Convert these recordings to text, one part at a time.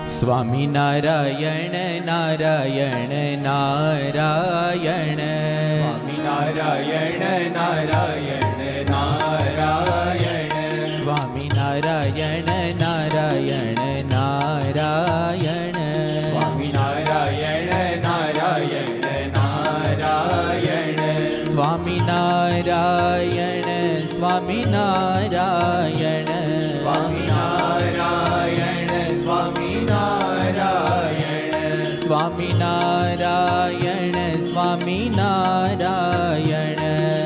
Swami Narayan Narayan Narayan, Swami Narayan Narayan Narayan, Swami Narayan Narayan Narayan, Swami Narayan Narayan Narayan, Swami Narayan Swami Narayan, Swami Narayan Swami Narayan, Swami Narayan Swami Narayan,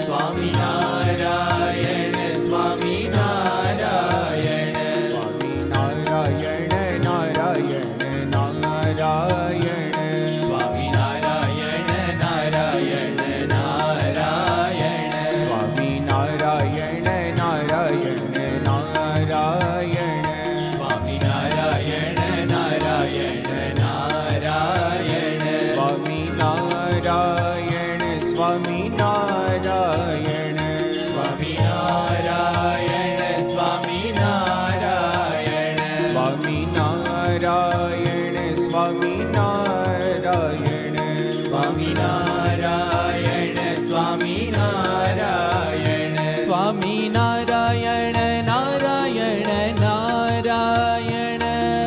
Swami Narayan Swami Narayan, Swami Narayan Narayan Narayan, Swami Narayan Narayan Narayan, Swami Narayan Narayan Narayan, Swami Narayan Narayan Narayan, Swami Narayan Swami Narayan, Swami Narayan Swami Narayan, Swami Narayan Swami Narayan, Swami Narayan Swami Narayan, Swami Narayan Narayan Narayan,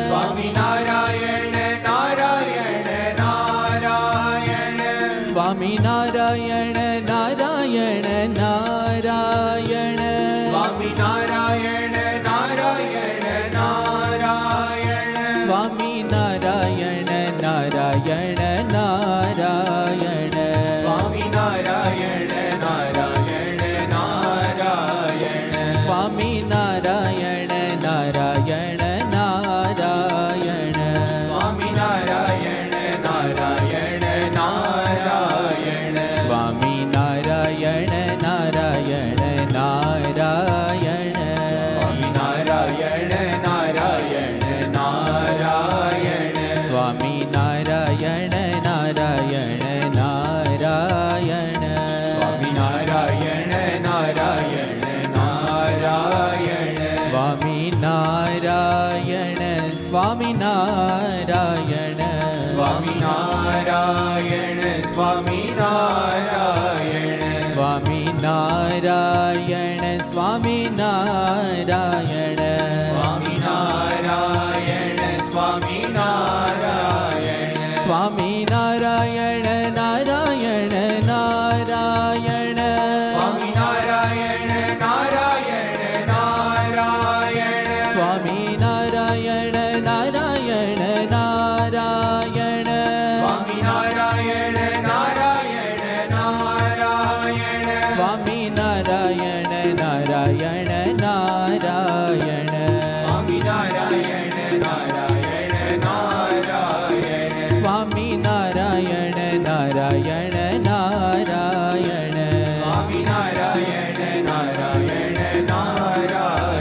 Swami Narayan Narayan Narayan, Swami Narayan Narayan Narayan, Swami Narayan Narayan Narayan, Swami Narayan Narayan Narayan, Swami Narayan Narayan Narayan, Swami Narayan Narayan Narayan, Swami Narayan Narayan Narayan, Swami Narayan Narayan Narayan, Swami Narayan Narayan Narayan, Swami Narayan Narayan Narayan, Swami Narayan Narayan Narayan, Swami Narayan Swami Narayan, Swami Narayan Swami Narayan, Swami Narayan Swami Narayan, Swami Narayan Swami Narayan, Swami Narayan Narayan Narayan, Swami Narayan Narayan Narayan, Swami Narayan Narayan Narayan, Swami Narayan Narayan Narayan, Swami Narayan Narayan Narayan, Swami Narayan Narayan Narayan, Swami Narayan Narayan Narayan, Swami Narayan Narayan Narayan,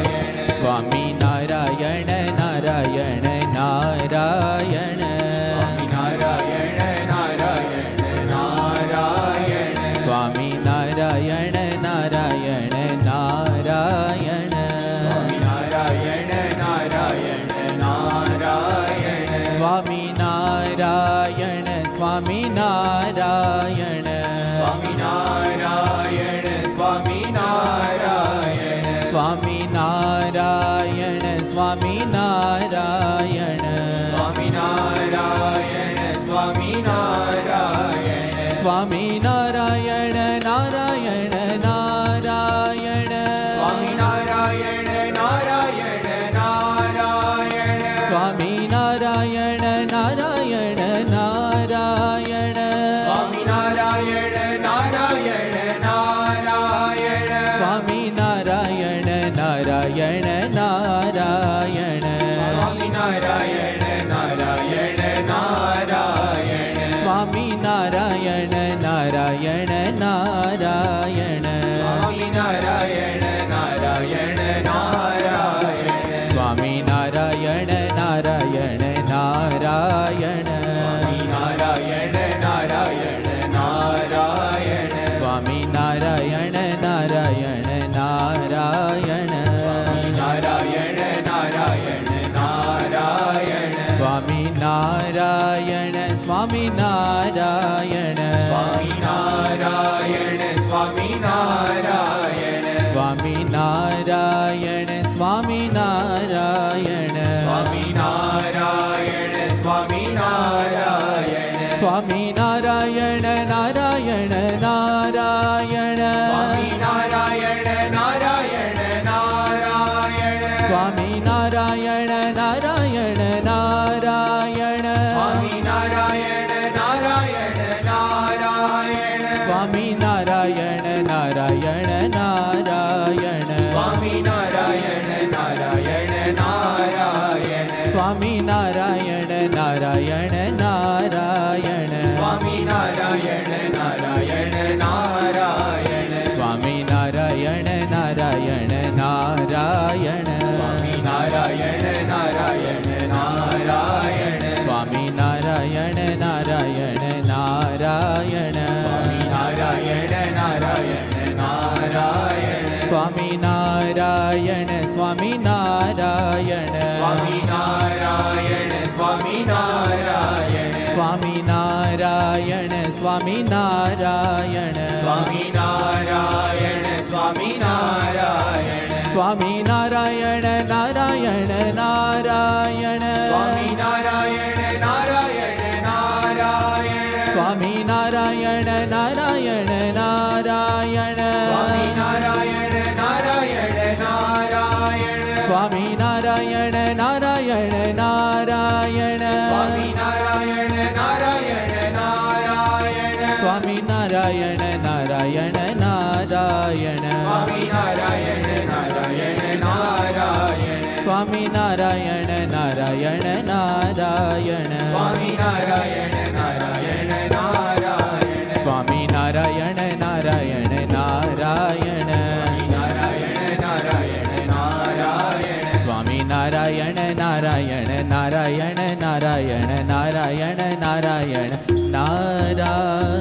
Swami Narayan Narayan Narayan, Swami Narayan Narayan Narayan, Swami Narayan Narayan Narayan, Swami Narayan Narayan Narayan, Swami Narayan Swami Narayan, Swami Narayan Swami Narayan, Swami Narayan Swami Narayan, Swami Narayan Swami Narayan, Swami Narayan Narayan Narayan, Swami Narayan Narayan Narayan, Swami Narayan Narayan Narayan, Swami Narayan Narayan Narayan, Swami Narayan Narayan Narayan, Swami Narayan Narayan Narayan, Swami Narayan Narayan Narayan, Swami Narayan Narayan Narayan, Swami Narayan Narayan Narayan, Swami Narayan Narayan Narayan, Swami Narayan Narayan Narayan, Swami Narayan Narayan Narayan, Swaminarayan Swaminarayan Swaminarayan Swaminarayan Swaminarayan Swaminarayan Swaminarayan Swaminarayan Narayan Narayan Swaminarayan Narayan Narayan Swaminarayan Narayan Narayan Swaminarayan Narayan Narayan Swaminarayan Narayan Narayan Swaminarayan Narayan Narayan Swaminarayan Narayan Narayan Swaminarayan Narayan Narayan Swaminarayan Narayan Narayan Swaminarayan Narayan Narayan Swaminarayan Narayan Narayan Swaminarayan Narayan Narayan Swaminarayan Swaminarayan Swaminarayan Swaminarayan Swaminarayan Swaminarayan Swaminarayan Swaminarayan Swaminarayan Narayan Narayan Swaminarayan Narayan Narayan Swaminarayan Narayan Narayan Swaminarayan Narayan Narayan Swaminarayan Narayan Narayan Swaminarayan Narayan Narayan Swaminarayan Narayan Narayan Swaminarayan Narayan Narayan Swaminarayan Narayan Narayan Swaminarayan Narayan Narayan Swaminarayan Narayan Narayan Narayan Narayan Narayan Swaminarayan Narayan Narayan Narayan Narayan Narayan Narayan